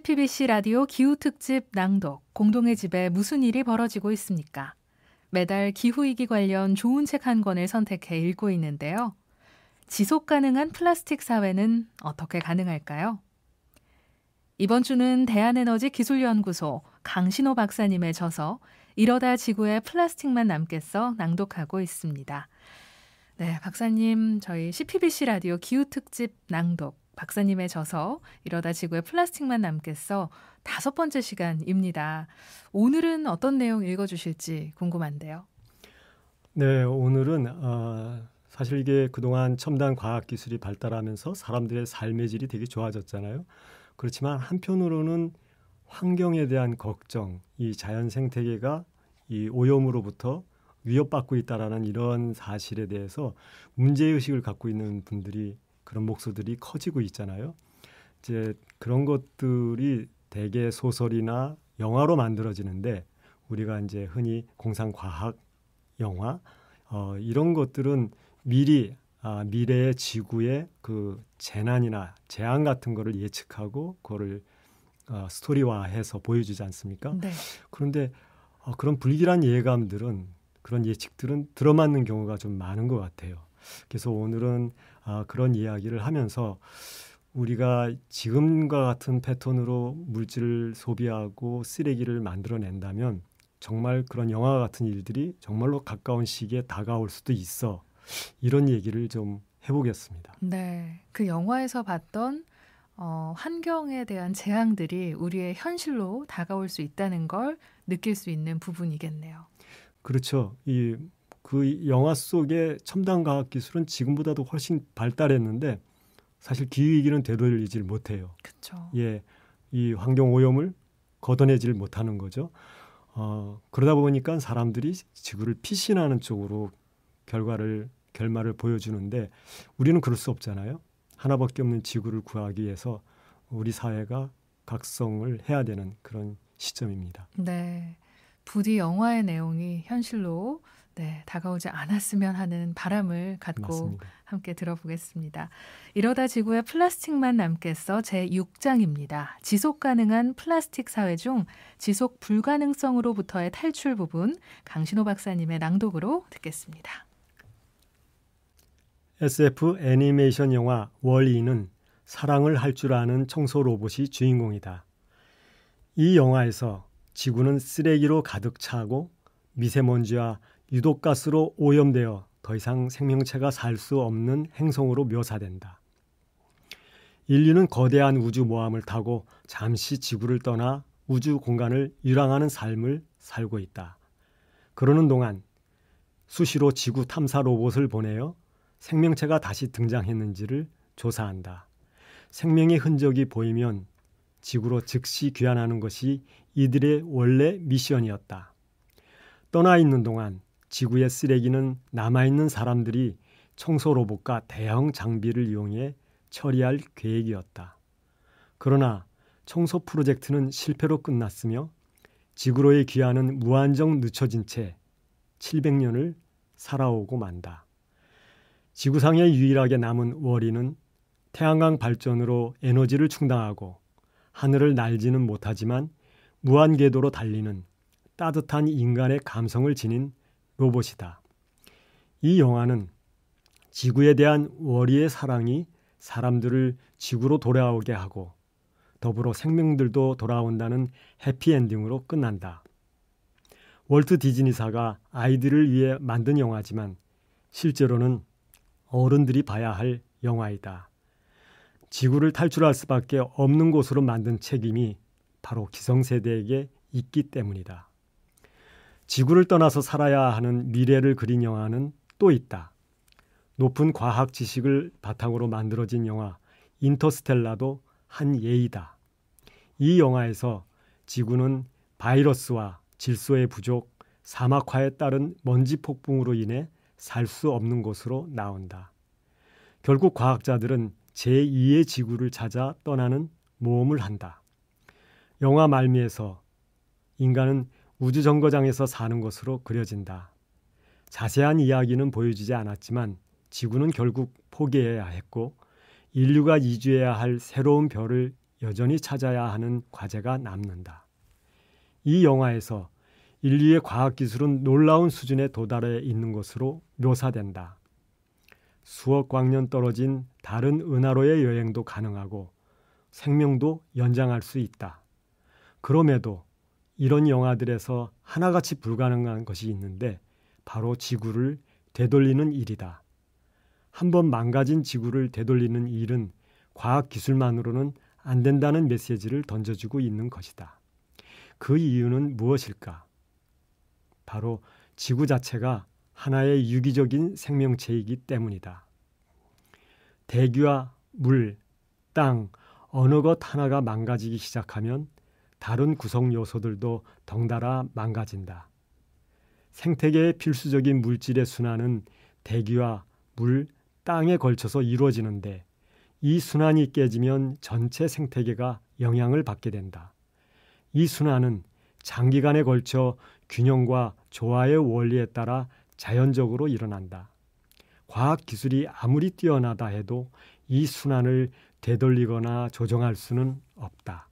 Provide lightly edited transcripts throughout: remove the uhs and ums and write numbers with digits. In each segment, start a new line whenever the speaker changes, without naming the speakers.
CPBC 라디오 기후특집 낭독, 공동의 집에 무슨 일이 벌어지고 있습니까? 매달 기후위기 관련 좋은 책 한 권을 선택해 읽고 있는데요. 지속 가능한 플라스틱 사회는 어떻게 가능할까요? 이번 주는 대한에너지기술연구소 강신호 박사님의 저서 이러다 지구에 플라스틱만 남겠어 낭독하고 있습니다. 네, 박사님, 저희 CPBC 라디오 기후특집 낭독, 박사님의 저서 이러다 지구에 플라스틱만 남겠어 5번째 시간입니다. 오늘은 어떤 내용 읽어주실지 궁금한데요.
네, 오늘은 사실 이게 그동안 첨단 과학기술이 발달하면서 사람들의 삶의 질이 되게 좋아졌잖아요. 그렇지만 한편으로는 환경에 대한 걱정, 이 자연 생태계가 이 오염으로부터 위협받고 있다라는 이런 사실에 대해서 문제의식을 갖고 있는 분들이 그런 목소들이 커지고 있잖아요. 이제 그런 것들이 대개 소설이나 영화로 만들어지는데 우리가 이제 흔히 공상과학 영화 이런 것들은 미리 미래의 지구의 그 재난이나 재앙 같은 거를 예측하고 그거를 스토리화해서 보여주지 않습니까?
네.
그런데 그런 불길한 예감들은 그런 예측들은 들어맞는 경우가 좀 많은 것 같아요. 그래서 오늘은 그런 이야기를 하면서 우리가 지금과 같은 패턴으로 물질을 소비하고 쓰레기를 만들어낸다면 정말 그런 영화 같은 일들이 정말로 가까운 시기에 다가올 수도 있어. 이런 얘기를 좀 해보겠습니다.
네, 그 영화에서 봤던 환경에 대한 재앙들이 우리의 현실로 다가올 수 있다는 걸 느낄 수 있는 부분이겠네요.
그렇죠. 그 영화 속의 첨단 과학 기술은 지금보다도 훨씬 발달했는데 사실 기후위기는 되돌리질 못해요.
그렇죠.
예, 이 환경 오염을 걷어내질 못하는 거죠. 그러다 보니까 사람들이 지구를 피신하는 쪽으로 결말을 보여주는데 우리는 그럴 수 없잖아요. 하나밖에 없는 지구를 구하기 위해서 우리 사회가 각성을 해야 되는 그런 시점입니다.
네, 부디 영화의 내용이 현실로 다가오지 않았으면 하는 바람을 갖고
맞습니다.
함께 들어보겠습니다. 이러다 지구에 플라스틱만 남겠어 제6장입니다. 지속 가능한 플라스틱 사회 중 지속 불가능성으로부터의 탈출 부분, 강신호 박사님의 낭독으로 듣겠습니다.
SF 애니메이션 영화 월이는 사랑을 할 줄 아는 청소 로봇이 주인공이다. 이 영화에서 지구는 쓰레기로 가득 차고 미세먼지와 유독가스로 오염되어 더 이상 생명체가 살 수 없는 행성으로 묘사된다. 인류는 거대한 우주 모함을 타고 잠시 지구를 떠나 우주 공간을 유랑하는 삶을 살고 있다. 그러는 동안 수시로 지구 탐사 로봇을 보내어 생명체가 다시 등장했는지를 조사한다. 생명의 흔적이 보이면 지구로 즉시 귀환하는 것이 이들의 원래 미션이었다. 떠나 있는 동안 지구의 쓰레기는 남아있는 사람들이 청소 로봇과 대형 장비를 이용해 처리할 계획이었다. 그러나 청소 프로젝트는 실패로 끝났으며 지구로의 귀환은 무한정 늦춰진 채 700년을 살아오고 만다. 지구상에 유일하게 남은 월이는 태양광 발전으로 에너지를 충당하고 하늘을 날지는 못하지만 무한궤도로 달리는 따뜻한 인간의 감성을 지닌 로봇이다. 이 영화는 지구에 대한 월이의 사랑이 사람들을 지구로 돌아오게 하고 더불어 생명들도 돌아온다는 해피엔딩으로 끝난다. 월트 디즈니사가 아이들을 위해 만든 영화지만 실제로는 어른들이 봐야 할 영화이다. 지구를 탈출할 수밖에 없는 곳으로 만든 책임이 바로 기성세대에게 있기 때문이다. 지구를 떠나서 살아야 하는 미래를 그린 영화는 또 있다. 높은 과학 지식을 바탕으로 만들어진 영화 인터스텔라도 한 예이다. 이 영화에서 지구는 바이러스와 질소의 부족, 사막화에 따른 먼지 폭풍으로 인해 살 수 없는 곳으로 나온다. 결국 과학자들은 제2의 지구를 찾아 떠나는 모험을 한다. 영화 말미에서 인간은 우주정거장에서 사는 것으로 그려진다. 자세한 이야기는 보여주지 않았지만 지구는 결국 포기해야 했고 인류가 이주해야 할 새로운 별을 여전히 찾아야 하는 과제가 남는다. 이 영화에서 인류의 과학기술은 놀라운 수준에 도달해 있는 것으로 묘사된다. 수억 광년 떨어진 다른 은하로의 여행도 가능하고 생명도 연장할 수 있다. 그럼에도 이런 영화들에서 하나같이 불가능한 것이 있는데 바로 지구를 되돌리는 일이다. 한번 망가진 지구를 되돌리는 일은 과학기술만으로는 안 된다는 메시지를 던져주고 있는 것이다. 그 이유는 무엇일까? 바로 지구 자체가 하나의 유기적인 생명체이기 때문이다. 대기와 물, 땅, 어느 것 하나가 망가지기 시작하면 다른 구성 요소들도 덩달아 망가진다. 생태계의 필수적인 물질의 순환은 대기와 물, 땅에 걸쳐서 이루어지는데 이 순환이 깨지면 전체 생태계가 영향을 받게 된다. 이 순환은 장기간에 걸쳐 균형과 조화의 원리에 따라 자연적으로 일어난다. 과학기술이 아무리 뛰어나다 해도 이 순환을 되돌리거나 조정할 수는 없다.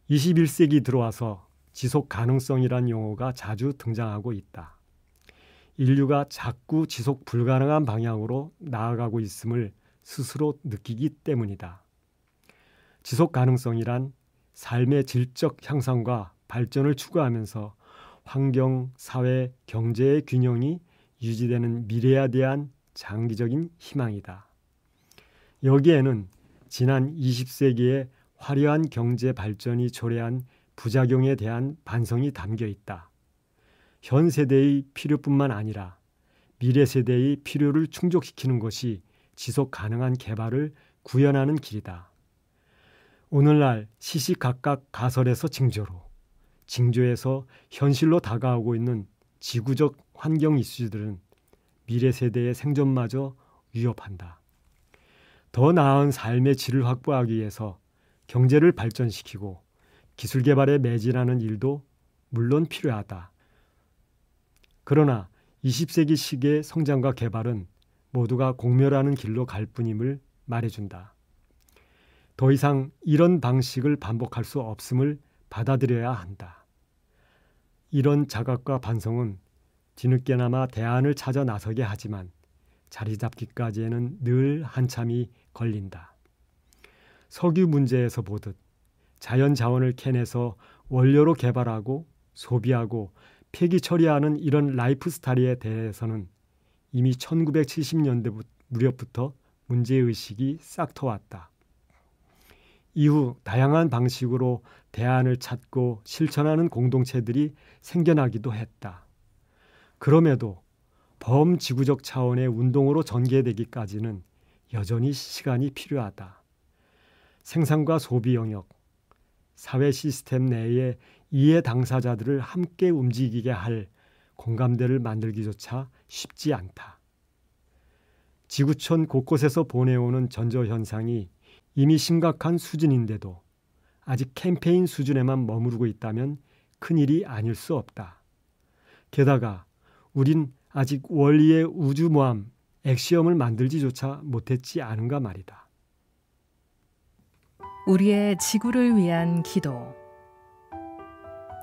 21세기 들어와서 지속 가능성이란 용어가 자주 등장하고 있다. 인류가 자꾸 지속 불가능한 방향으로 나아가고 있음을 스스로 느끼기 때문이다. 지속 가능성이란 삶의 질적 향상과 발전을 추구하면서 환경, 사회, 경제의 균형이 유지되는 미래에 대한 장기적인 희망이다. 여기에는 지난 20세기의 화려한 경제 발전이 초래한 부작용에 대한 반성이 담겨 있다. 현 세대의 필요뿐만 아니라 미래 세대의 필요를 충족시키는 것이 지속 가능한 개발을 구현하는 길이다. 오늘날 시시각각 가설에서 징조로, 징조에서 현실로 다가오고 있는 지구적 환경 이슈들은 미래 세대의 생존마저 위협한다. 더 나은 삶의 질을 확보하기 위해서 경제를 발전시키고 기술 개발에 매진하는 일도 물론 필요하다. 그러나 20세기 시기의 성장과 개발은 모두가 공멸하는 길로 갈 뿐임을 말해준다. 더 이상 이런 방식을 반복할 수 없음을 받아들여야 한다. 이런 자각과 반성은 뒤늦게나마 대안을 찾아 나서게 하지만 자리 잡기까지에는 늘 한참이 걸린다. 석유 문제에서 보듯 자연 자원을 캐내서 원료로 개발하고 소비하고 폐기 처리하는 이런 라이프 스타일에 대해서는 이미 1970년대 무렵부터 문제의식이 싹터왔다. 이후 다양한 방식으로 대안을 찾고 실천하는 공동체들이 생겨나기도 했다. 그럼에도 범지구적 차원의 운동으로 전개되기까지는 여전히 시간이 필요하다. 생산과 소비 영역, 사회 시스템 내의 이해 당사자들을 함께 움직이게 할 공감대를 만들기조차 쉽지 않다. 지구촌 곳곳에서 보내오는 전조현상이 이미 심각한 수준인데도 아직 캠페인 수준에만 머무르고 있다면 큰일이 아닐 수 없다. 게다가 우린 아직 원리의 우주모함 엑시엄을 만들지조차 못했지 않은가 말이다.
우리의 지구를 위한 기도.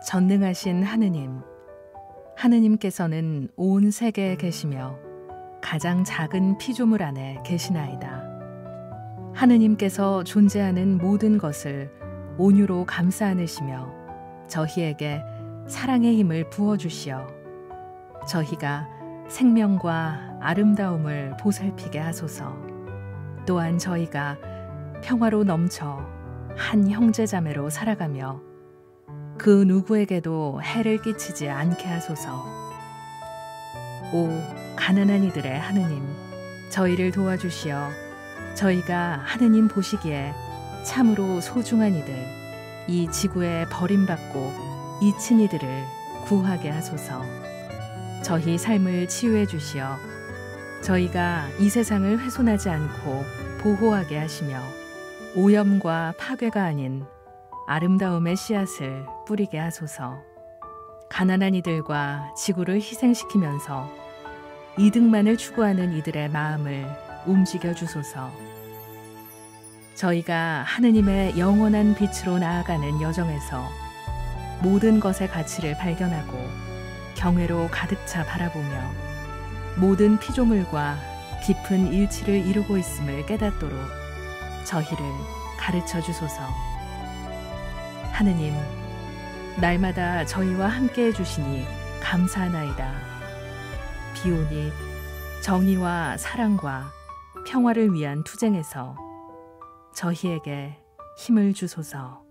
전능하신 하느님, 하느님께서는 온 세계에 계시며 가장 작은 피조물 안에 계시나이다. 하느님께서 존재하는 모든 것을 온유로 감싸 안으시며 저희에게 사랑의 힘을 부어주시어 저희가 생명과 아름다움을 보살피게 하소서. 또한 저희가 평화로 넘쳐 한 형제자매로 살아가며 그 누구에게도 해를 끼치지 않게 하소서. 오 가난한 이들의 하느님, 저희를 도와주시어 저희가 하느님 보시기에 참으로 소중한 이들, 이 지구에 버림받고 잊힌 이들을 구하게 하소서. 저희 삶을 치유해 주시어 저희가 이 세상을 훼손하지 않고 보호하게 하시며 오염과 파괴가 아닌 아름다움의 씨앗을 뿌리게 하소서. 가난한 이들과 지구를 희생시키면서 이득만을 추구하는 이들의 마음을 움직여 주소서. 저희가 하느님의 영원한 빛으로 나아가는 여정에서 모든 것의 가치를 발견하고 경외로 가득 차 바라보며 모든 피조물과 깊은 일치를 이루고 있음을 깨닫도록 저희를 가르쳐 주소서. 하느님, 날마다 저희와 함께 해주시니 감사하나이다. 비오니 정의와 사랑과 평화를 위한 투쟁에서 저희에게 힘을 주소서.